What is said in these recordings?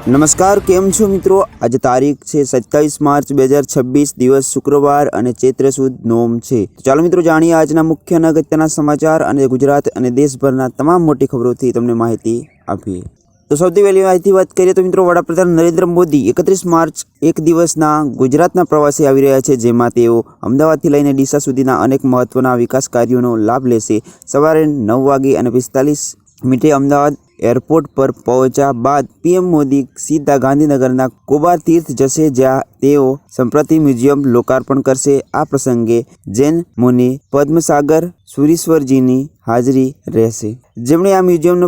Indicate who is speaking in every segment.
Speaker 1: નમસ્કાર, કેમ છો મિત્રો? આજે તારીખ છે 27 માર્ચ 2026, દિવસ શુક્રવાર અને ચૈત્ર સુદ નોમ છે. તો ચાલો મિત્રો જાણીએ આજના મુખ્ય અને અગત્યના સમાચાર અને ગુજરાત અને દેશભરના તમામ મોટી ખબરોથી તમને માહિતી આપીએ. તો સૌથી પહેલી માહિતી વાત કરીએ તો મિત્રો વડાપ્રધાન નરેન્દ્ર મોદી 31 માર્ચ એક દિવસના ગુજરાતના પ્રવાસે આવી રહ્યા છે, જેમાં તેઓ અમદાવાદથી લઈને ડીસા સુધીના અનેક મહત્વના વિકાસ કાર્યોનો લાભ લેશે. સવારે 9:45 અમદાવાદ એરપોર્ટ પર પહોંચ્યા બાદ પીએમ મોદી સીધા ગાંધીનગરના કોબાર તીર્થ જશે, જ્યાં તેઓ સંસ્કૃતિ મ્યુઝિયમ લોકાર્પણ કરશે. આ પ્રસંગે જૈન મુનિ પદ્મસાગર સુરીશ્વરજીની હાજરી રહેશે, જેમણે આ મ્યુઝિયમનો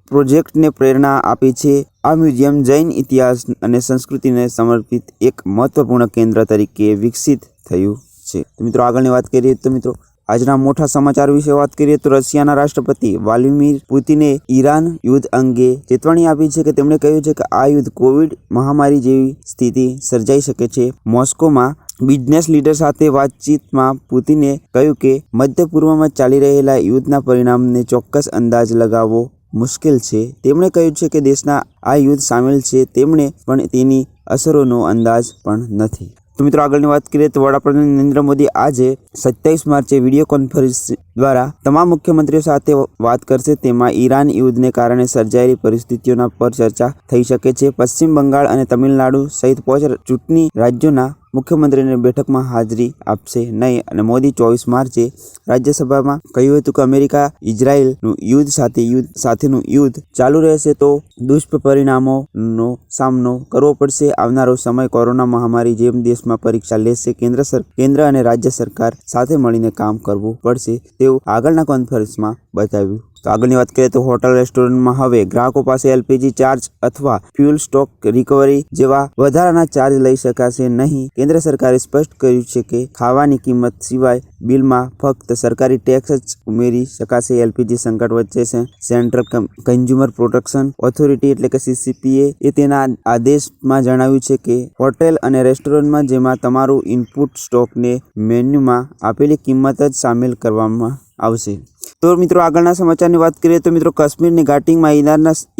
Speaker 1: પ્રોજેક્ટને પ્રેરણા આપી છે. આ મ્યુઝિયમ જૈન ઇતિહાસ અને સંસ્કૃતિને સમર્પિત એક મહત્વપૂર્ણ કેન્દ્ર તરીકે વિકસિત થયું છે. તો મિત્રો આગળની વાત કરીએ તો મિત્રો આજના મોટા સમાચાર વિશે વાત કરીએ તો રશિયાના રાષ્ટ્રપતિ વ્લાદિમીર પુતિને ઈરાન યુદ્ધ અંગે ચેતવણી આપી છે કે તેમણે કહ્યું છે કે આ યુદ્ધ કોવિડ મહામારી જેવી સ્થિતિ સર્જાઈ શકે છે. મોસ્કોમાં બિઝનેસ લીડર સાથે વાતચીતમાં પુતિને કહ્યું કે મધ્ય પૂર્વમાં ચાલી રહેલા યુદ્ધના પરિણામને ચોક્કસ અંદાજ લગાવવો મુશ્કેલ છે. તેમણે કહ્યું છે કે દેશના આ યુદ્ધ સામેલ છે, તેમણે પણ તેની અસરોનો અંદાજ પણ નથી. તો મિત્રો આગળની વાત કરીએ તો વડાપ્રધાન નરેન્દ્ર મોદી આજે 27 માર્ચે વિડીયો કોન્ફરન્સ દ્વારા તમામ મુખ્યમંત્રીઓ સાથે વાત કરશે. તેમાં ઈરાન યુદ્ધને કારણે સર્જાયેલી પરિસ્થિતિઓના પર ચર્ચા થઈ શકે છે. પશ્ચિમ બંગાળ અને તમિલનાડુ સહિત 5 ચૂંટણી રાજ્યોના મુખ્યમંત્રીને બેઠકમાં હાજરી આપશે નહીં. અને મોદી 24 માર્ચે રાજ્યસભામાં કહ્યું હતું કે અમેરિકા ઇઝરાયલનું યુદ્ધ સાથેનું યુદ્ધ ચાલુ રહેશે તો દુષ્પરિણામોનો સામનો કરવો પડશે. આવનારો સમય કોરોના મહામારી જેમ દેશમાં પરીક્ષા લેશે. કેન્દ્ર અને રાજ્ય સરકાર સાથે મળીને કામ કરવું પડશે તેવું આગળના કોન્ફરન્સમાં બતાવ્યું. તો આગળની વાત કરીએ તો હોટલ રેસ્ટોરન્ટમાં હવે ગ્રાહકો પાસે એલપીજી ચાર્જ અથવા ફ્યુઅલ સ્ટોક રિકવરી જેવા વધારાના ચાર્જ લઈ શકાશે નહીં. કેન્દ્ર સરકારે સ્પષ્ટ કર્યું છે કે ખાવાની કિંમત સિવાય બિલમાં ફક્ત સરકારી ટેક્સ જ ઉમેરી શકાશે. એલપીજી સંકટ વચ્ચે સેન્ટ્રલ કન્ઝ્યુમર પ્રોટેક્શન ઓથોરિટી એટલે કે CCPA એ તેના આદેશમાં જણાવ્યું છે કે હોટેલ અને રેસ્ટોરન્ટમાં જેમાં તમારું ઇનપુટ સ્ટોકને મેન્યુમાં આપેલી કિંમત જ સામેલ કરવામાં આવશે. તો મિત્રો આગળના સમાચારની વાત કરીએ તો મિત્રો કાશ્મીરની ઘાટીમાં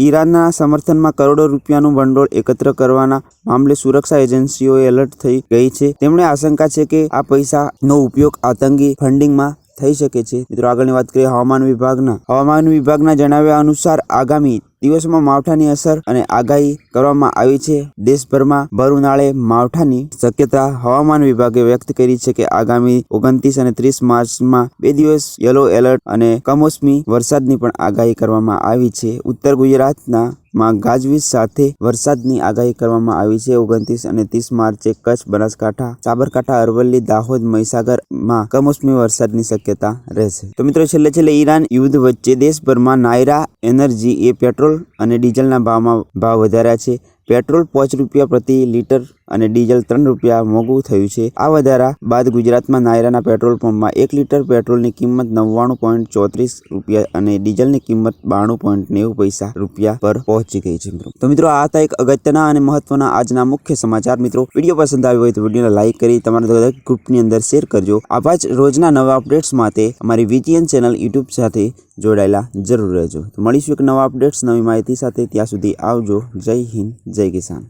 Speaker 1: ઈરાનના સમર્થનમાં કરોડો રૂપિયાનું ભંડોળ એકત્ર કરવાના મામલે સુરક્ષા એજન્સીઓએ એલર્ટ થઈ ગઈ છે. તેમણે આશંકા છે કે આ પૈસાનો ઉપયોગ આતંકી ફંડિંગમાં થઈ શકે છે. મિત્રો આગળની વાત કરીએ હવામાન વિભાગના જણાવ્યા અનુસાર આગામી દિવસોમાં માવઠાની અસર અને આગાહી કરવામાં આવી છે. દેશભરમાં ભર ઉનાળે માવઠાની શક્યતા હવામાન વિભાગે વ્યક્ત કરી છે કે આગામી 29 અને 30 માર્ચમાં 2 દિવસ યલો એલર્ટ અને કમોસમી વરસાદની પણ આગાહી કરવામાં આવી છે. ઉત્તર ગુજરાતના ગાજવીજ સાથે વરસાદની આગાહી કરવામાં આવી છે. 29 અને 30 માર્ચે કચ્છ, બનાસકાંઠા, સાબરકાંઠા, અરવલ્લી, દાહોદ, મહીસાગરમાં કમોસમી વરસાદની શક્યતા રહેશે. તો મિત્રો છેલ્લે ઈરાન યુદ્ધ વચ્ચે દેશભરમાં નાયરા એનર્જી એ પેટ્રોલ અને ડીઝલના ભાવ વધાર્યા છે. પેટ્રોલ 5 રૂપિયા પ્રતિ લીટર અને ડીઝલ 3 રૂપિયા મોંઘું થયું છે. આ વધારા બાદ ગુજરાતમાં નાયરાના પેટ્રોલ પંપમાં 1 લીટર પેટ્રોલની કિંમત 99.34 રૂપિયા અને ડીઝલની કિંમત 92.90 રૂપિયા પર પહોંચી ગઈ છે. તો મિત્રો આ હતા એક અગત્યના અને મહત્વના આજના મુખ્ય સમાચાર. મિત્રો વિડીયો પસંદ આવ્યો હોય તો વિડીયોને લાઇક કરી તમારા દરેક ગ્રુપની અંદર શેર કરજો. આવા જ રોજના નવા અપડેટ્સ માટે અમારી VTN ચેનલ YouTube સાથે જોડાયેલા જરૂર રહેજો. તો મળીશું એક નવા અપડેટ્સ નવી માહિતી સાથે. ત્યાં સુધી આવજો. જય હિન્દ, જય કિસાન.